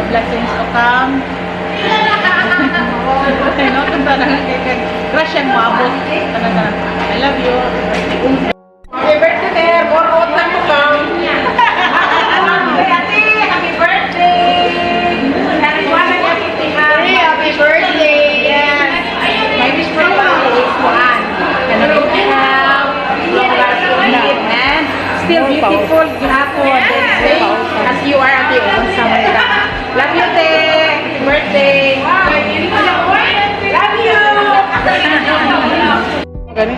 blessings to come. No, tanda na kay crush yan mo abot. I love you. Happy birthday, there. More time to come. Happy birthday. Happy birthday. Yes. My wish for you is one. And still beautiful, gihapon. As you are at the own samita. Love you, te. Happy birthday. Love you. Gani?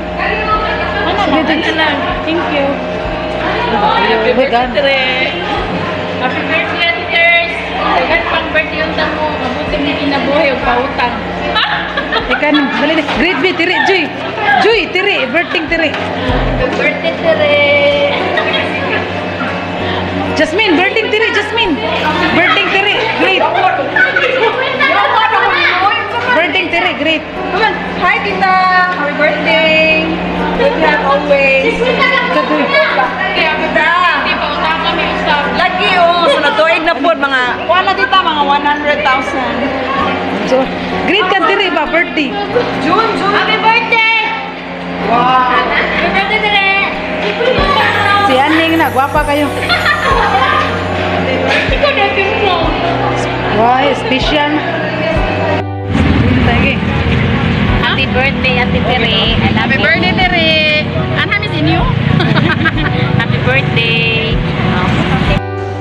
Thank you. Happy birthday! Happy birthday, teachers! Dagan pang birthday yung tamo. Mabuti mo kinabuhay o pautang. Ikan, dali na. Great be, tiri, Joy. Joy, tiri. Birthday, tiri. Happy birthday, Tere! Jasmine, birthday, tiri, Jasmine. Birthday, tiri. Great. Birthday, tiri, great. Come on. Hi, tita. Happy birthday. Good luck always. Kadoy. Happy birthday! Pautang kami usap. Lagi, oh. So, natuig na po mga, wala dita, mga 100,000. So, great ka, tiri ba? Birthday. June. Happy birthday! Wow. Happy birthday, Tere! Si Aning na, gwapa kayo. Ikaw na mo. Wow, special. Lagi. Happy birthday, Ate Tere. I love Happy you. birthday, Tere. And I'm missing you. Happy birthday.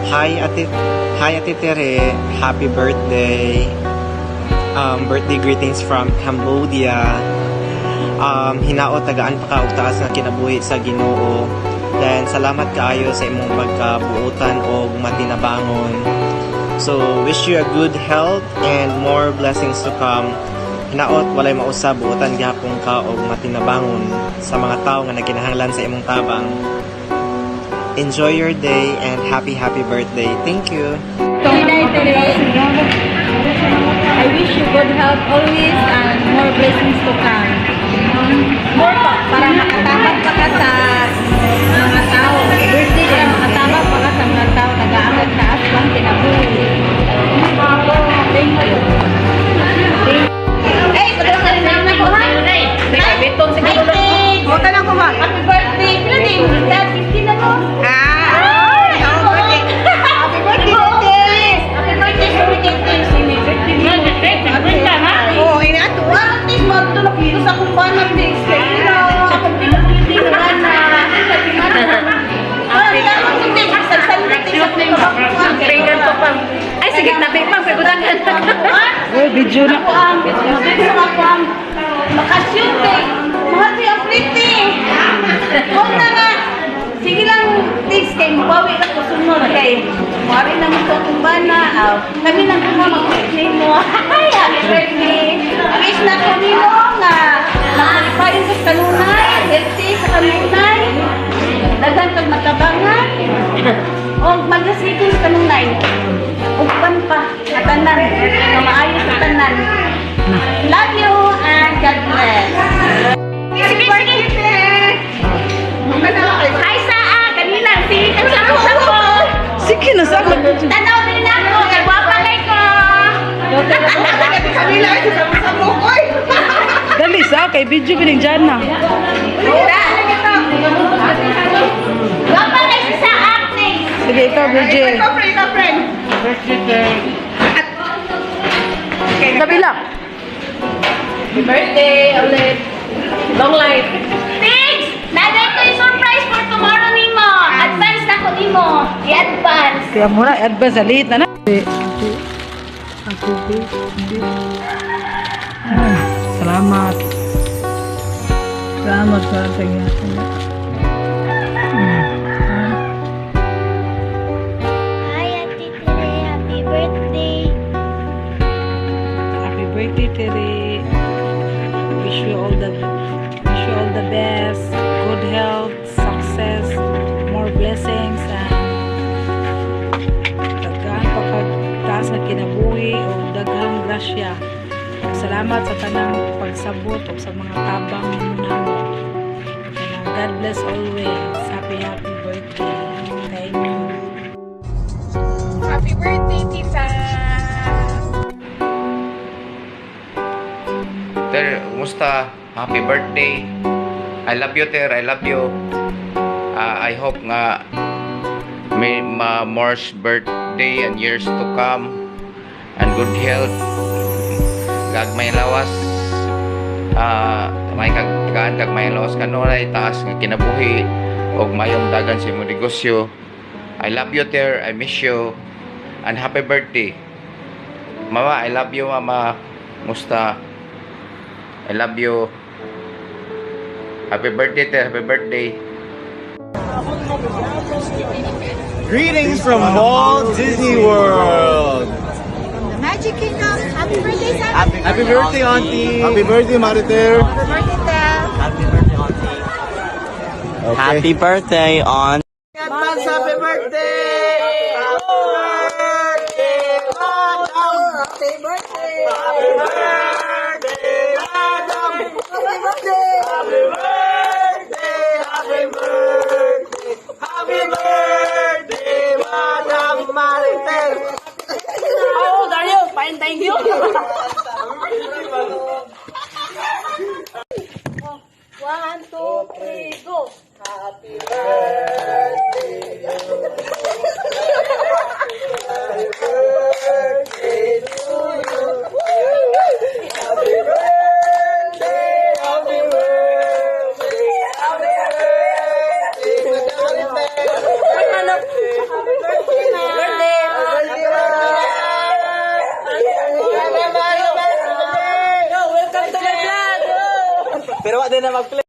Hi Ate Tere, happy birthday. Birthday greetings from Cambodia. Hinaot tagaan pa ka og taas nga kinabuhi sa Ginoo. Then salamat kaayo sa imong pagkabuotan og matinabangon. So wish you a good health and more blessings to come. Hinaot walay mausab buotan gyapon ka og matinabangon sa mga tawo nga nagkinahanglan sa imong tabang. Enjoy your day and happy birthday. Thank you. I wish you good health always and more blessings to come. More pa, para makatabang pa ka sa mga tao. Birthday kaya makatabang pa ka sa mga tao. Nag-aamag na aswang kinabuhi. Thank you. Hey, pagkakal na rin ako, ha? Hi, Betong, sige ko lang. Huwag lang ko ba? Happy birthday. Pila din? 15 na no? Happy birthday, Tere. Happy birthday, birthday. Oh, ini ato. Tis, magtulog dito sa kumbanan, Bix. Hello. Sa kumbanan. Ay, sige, tabi pang pagkutangan. Oh, video na. Bakasyon, Bix. Mahal siya pretty. Huwag na nga. Sige lang, Bix, kay mabawi na ko sunod. Kay, mawari naman ito kumbana. Kami lang kung mag-birthday mo. Ay, happy birthday. Wish na ko nilo nga. Nakalipayin sa kanunay. Healthy sa kanunay. Dagan kag matabangan. O maglasipin sa kanunay. Ugpan pa. Katanan. Kamaayos sa tanan. Love you and God bless. Happy birthday! Hi, Saa! Kanina, sige ka sa ako. Sige na, sa akin. Tanaw din ako. Nagwapalay ko. Dali sa kay video bining dyan na. Gwapalay si Saa, please. Sige, ikaw, Virgil. Kabila. Happy birthday, ulit. Long life. Thanks! Naday ko yung surprise for tomorrow nimo. Advance na ko nimo. I-advance. Kaya muna, advance sa liit na na. Salamat. Salamat sa kanya. Hi, Ate Tere. Happy birthday. Happy birthday, Tere. Wish you all the best, good health, success, more blessings, and daghang pagkataas na kinabuhi o daghang grasya. Salamat sa tanang pagsabot o sa mga tabang namo. God bless always. Happy birthday. Thank you. Happy birthday, Tita! Ter, kumusta? Happy birthday. I love you, Ter. I love you. I hope nga may more birthday and years to come and good health. Gagmay lawas. May kagkaan kagmay lawas kanunay taas nga kinabuhi og mayong dagan sa imong negosyo. I love you, Ter. I miss you. And happy birthday. Mama, I love you, Mama. Musta? I love you. Happy birthday, Ter. Happy birthday. Greetings from Walt Disney World. Magic Kingdom. Happy birthday, Sam. Happy birthday, Auntie. Happy birthday, Mariter. Happy birthday, Tel. Happy birthday, Auntie. Okay. Happy birthday, Aunt. Advance happy birthday! Happy birthday, Madam! Happy birthday. Happy birthday, Madam! Happy birthday. Happy birthday! Happy birthday! Happy birthday, Madam Mariter! How old are you? Fine, thank you. One, two, three, go. Happy birthday. Happy birthday to you! Happy birthday! Happy birthday! Happy birthday, Madam Mariter! Welcome to my vlog. Pero wala din na mag-play.